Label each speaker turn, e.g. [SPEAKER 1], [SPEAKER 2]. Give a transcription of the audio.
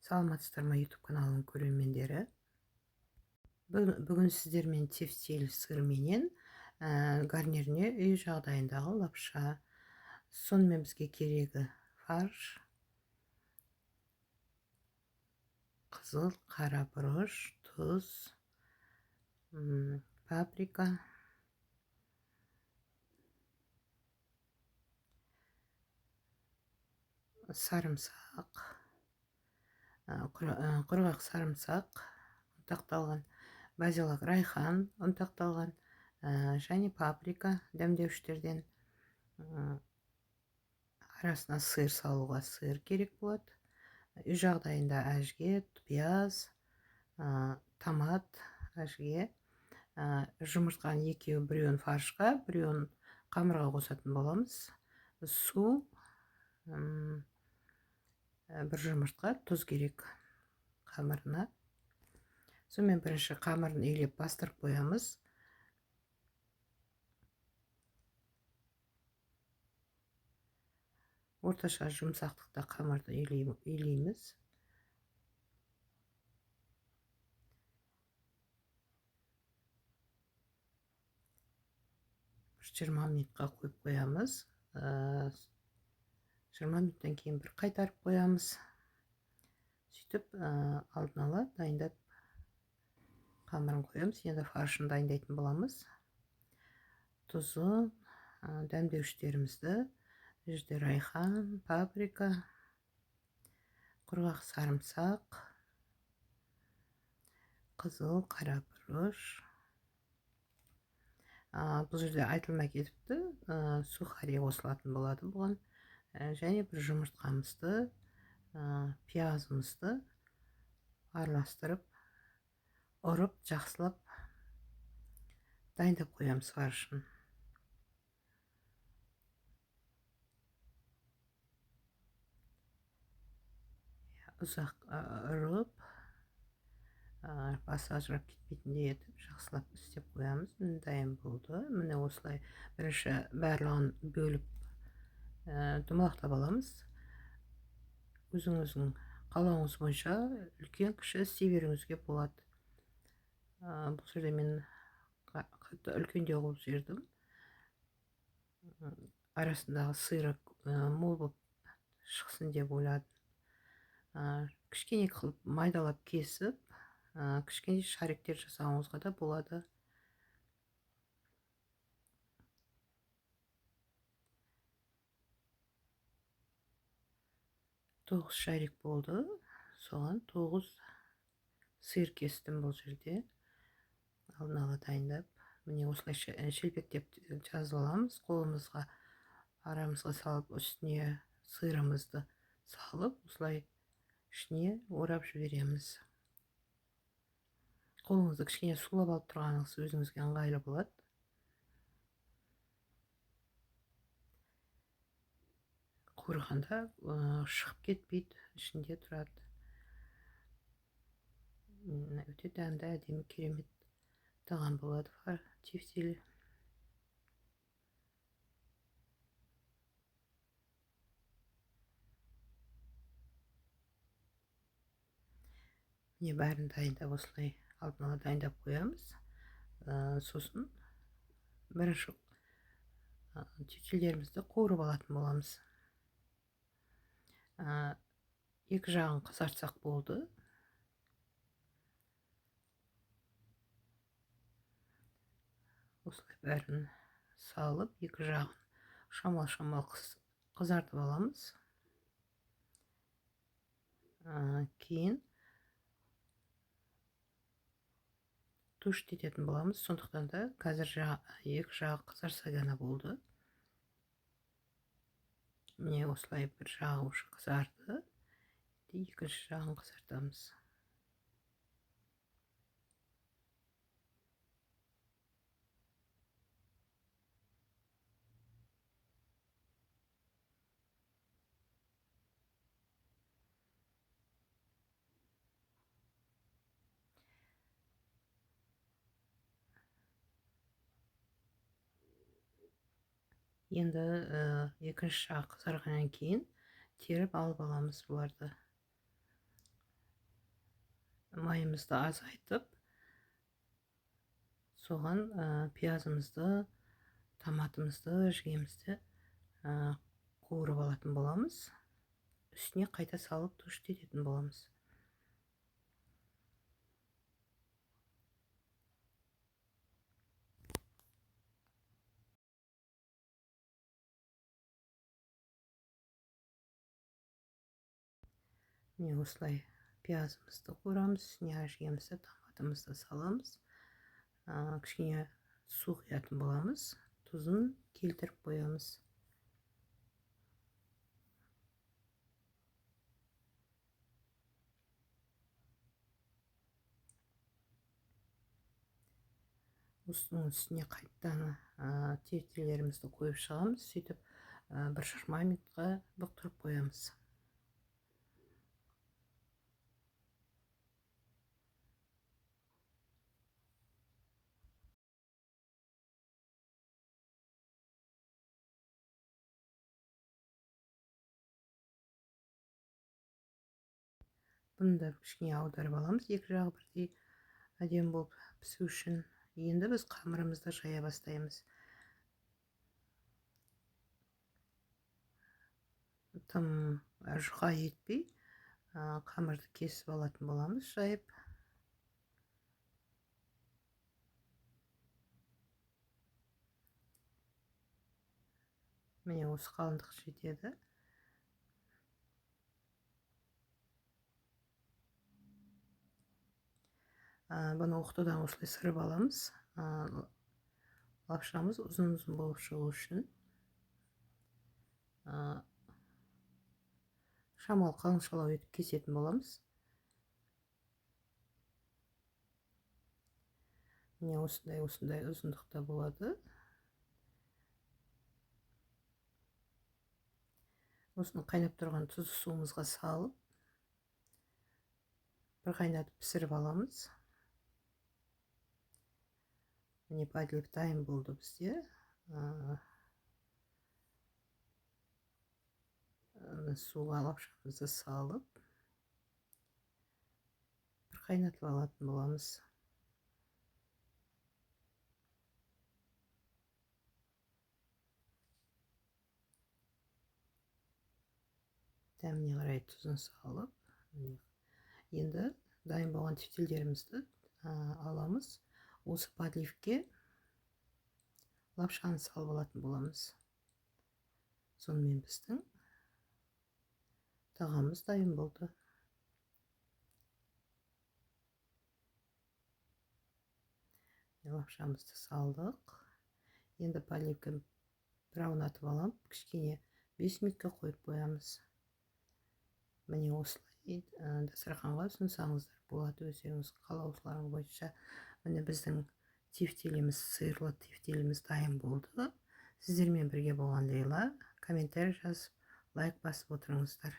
[SPEAKER 1] Саламатсыздар ма YouTube каналының көрермендері. Бүгін сіздермен тефтель сыр менен гарниріне үй жағдайындағы лапша. Сонымен бізге керегі фарш, қызыл, қара бұрыш, тұз, паприка, сарымсақ, құрғақ сарымсақ ұнтақталған, базилик, райхан ұнтақталған, және паприка дәмдеуштерден. Арасына сыр салуға сыр керек болады. Үй жағдайында әжге, пияз, томат, әжге, жұмыртқаның екеуі, біреуін фаршқа, біреуін қамырға қосатын боламыз. Су, бір жұмыртқа, тұз керек қамырына. Сонымен бірінші қамырын үйлеп бастырып қоямыз. Орташа жұмсақтықта қамырды үйлейміз. Бір 20 минутқа қойып қоямыз. 20 минуттан кейін бір қайтарып қоямыз. Сөйтіп алдын ала дайындап қамырын қоямыз. Енді фаршын дайындайтын боламыз. Тұзы, дәмдеуштерімізді, жерде райхан, паприка, құрғақ сарымсақ, қызыл, қара бұрыш. Бұл жерде айтылмай кетіпті, сухари қосылатын болады бұған. Және бір жұмыртқамызды, пиязымызды араластырып, ұрып, жақсылап дайындап қоямыз фаршын. Ұзақ ұрып, басы ажырап кетпейтіндей етіп, жақсылап істеп қоямыз. Міне дайын болды. Міне осылай бірінші барлығын бөліп домалақтап аламыз. Өзіңіздің қалауыңыз бойынша үлкен кіші істей беруіңізге болады. Бұл жерде мен үлкендеу қылып жібердім. Арасындағы сыры мол болып шықсын деп ойладым. Кішкене қылып майдалап кесіп, кішкене шариктер жасауыңызға да болады. Тоғыз шарик болды. Соған 9 сыр кестім бұл жерде. Алдын ала дайындап. Міне осылайша шелпектеп жазып аламыз. Қолымызға, арамызға салып, үстіне сырымызды салып, осылай ішіне орап жібереміз. Қолыңызды кішкене сулап алып тұрғаныңыз өзіңізге ыңғайлы болады. Қуырғанда шығып кетпейді, ішінде тұрады. Өте дәмді, әдемі, керемет тағам болады тефтель. Міне бәрін дайындап осылай алдын ала дайындап қоямыз. Сосын бірінші тефтельдерімізді қуырып алатын боламыз. Екі жағын қызартсақ болды. Осылай бәрін салып, екі жағын шамал-шамал қызартып аламыз. Кейін тушт ететін боламыз. Сондықтан да қазір екі жағы қызарса ғана болды. Міне осылай бір жағы уже қызарды. Екінші жағын қызартамыз. Енді екінші жағы қызарғаннан кейін теріп алып аламыз бұларды. майымызды азайтып, соған пиязымызды, томатымызды, жегемізді қуырып алатын боламыз. Үстіне қайта салып тушить ететін боламыз. Міне осылай пиязымызды қуырамыз, үстіне жегемізді, томатымызды саламыз. Кішкене су құятын боламыз. Тұзын келтіріп қоямыз. Осының үстіне қайттан тефтелерімізді қойып шығамыз. Сөйтіп 1-20 минутқа бұқтырып қоямыз. Бұны да кішкене аударып аламыз. Екі жағы бірдей әдемі болып пісу үшін. Енді біз қамырымызды жая бастаймыз. Тым жұқа етпей, қамырды кесіп алатын боламыз жайып. Міне осы қалыңдық жетеді. Бұны оқтыдан осылай сырып аламыз. Лапшамыз ұзын-ұзын болып шығу үшін. Шамалы қалыңшалау етіп кесетін боламыз. Міне осындай ұзындықта болады. Осыны қайнап тұрған тұзды суымызға салып, бір қайнатып пісіріп аламыз. Міне подлив дайын болды бізде. Суға лапшамызды салып, бір қайнатып алатын боламыз. Дәміне қарай тұзын салып, енді дайын болған тефтелдерімізді аламыз. Осы подливке лапшаны салып алатын боламыз. Сонымен біздің тағамыз дайын болды. Лапшамызды салдық. Енді подливке бір аунатып аламын. Кішкене 5 минутқа қойып қоямыз. Міне осылай дастарханға ұсынсаңыздар болады, өздеріңіз қалаушыларыңыз бойынша. Міне біздің тефтеліміз, сырлы тефтеліміз дайын болды. Сіздермен бірге болған Лейла. Комментарий жазып, лайк басып отырыңыздар.